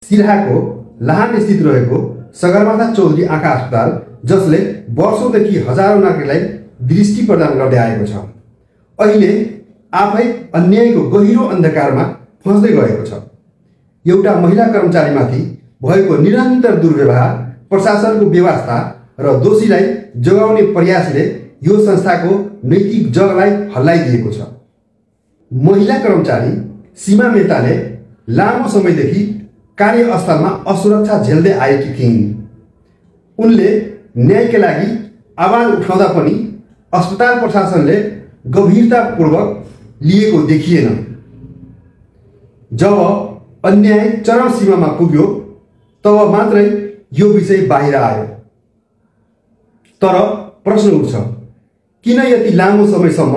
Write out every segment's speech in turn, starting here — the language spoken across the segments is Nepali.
सिराहाको लाहान स्थित रहेको सगरमाथा चौधरी आँखा अस्पताल, जसले वर्षौंदेखि हजारौं नागरिकलाई दृष्टि प्रदान गर्दै आएको छ, अहिले आफै अन्यायको गहिरो अन्धकारमा फस्दै गएको छ। एउटा महिला कर्मचारीमाथि भएको निरन्तर दुर्व्यवहार, प्रशासनको बेवास्ता र दोषीलाई जोगाउने प्रयासले यो संस्थाको नैतिक जगलाई हल्लाइदिएको छ। महिला कर्मचारी सीमा मेहताले लामो समयदेखि कार्यस्थलमा असुरक्षा झेल्दै आएकी थिइन्। उनले न्यायका लागि आवाज उठाउँदा पनि अस्पताल प्रशासनले गम्भीरतापूर्वक लिएको देखिएन। जब अन्याय चरम सीमामा पुग्यो तब मात्रै यो विषय बाहिर आयो। तर प्रश्न उठ्छ, किन यति लामो समयसम्म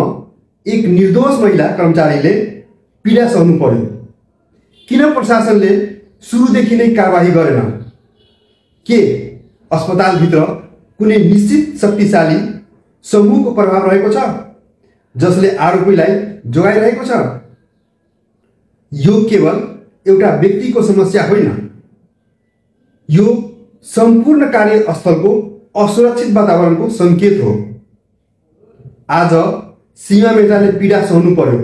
एक निर्दोष महिला कर्मचारीले पीडा सहनु पर्यो? किन प्रशासनले सुरुदेखि नै कारबाही गरेन? के अस्पतालभित्र कुनै निश्चित शक्तिशाली समूहको प्रभाव रहेको छ जसले आरोपीलाई जोगाइरहेको छ? यो केवल एउटा व्यक्तिको समस्या होइन, यो सम्पूर्ण कार्यस्थलको असुरक्षित वातावरणको सङ्केत हो। आज सीमा मेहताले पीडा सहनु पर्यो,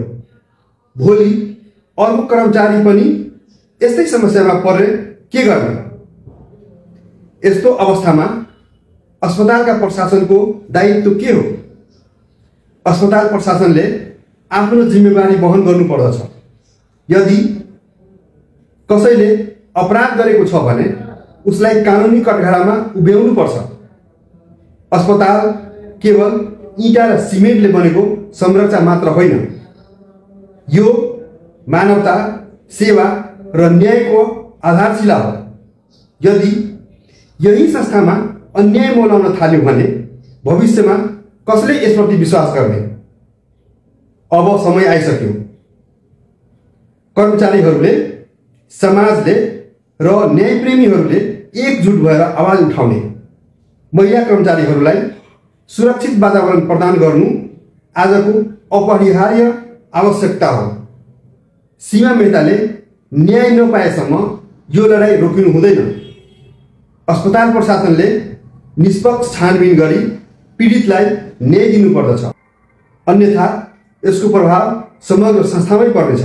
भोलि अर्को कर्मचारी पनि यस्तै समस्यामा परे के गर्ने? यस्तो अवस्थामा अस्पतालका प्रशासनको दायित्व के हो? अस्पताल प्रशासनले आफ्नो जिम्मेवारी वहन गर्नुपर्दछ। यदि कसैले अपराध गरेको छ भने उसलाई कानुनी कठघरामा उभ्याउनुपर्छ। अस्पताल केवल इँटा र सिमेन्टले बनेको संरचना मात्र होइन, यो मानवता, सेवा र न्यायको आधारशिला हो। यदि यही संस्थामा अन्याय मौलाउन थाल्यो भने भविष्यमा कसले यसप्रति विश्वास गर्ने? अब समय आइसक्यो। कर्मचारीहरूले, समाजले र न्यायप्रेमीहरूले एकजुट भएर आवाज उठाउने, महिला कर्मचारीहरूलाई सुरक्षित वातावरण प्रदान गर्नु आजको अपरिहार्य आवश्यकता हो। सीमा मेहताले न्याय नपाएसम्म यो लडाईँ रोकिनु हुँदैन। अस्पताल प्रशासनले निष्पक्ष छानबिन गरी पीडितलाई न्याय दिनुपर्दछ, अन्यथा यसको प्रभाव समग्र संस्थामै पर्नेछ।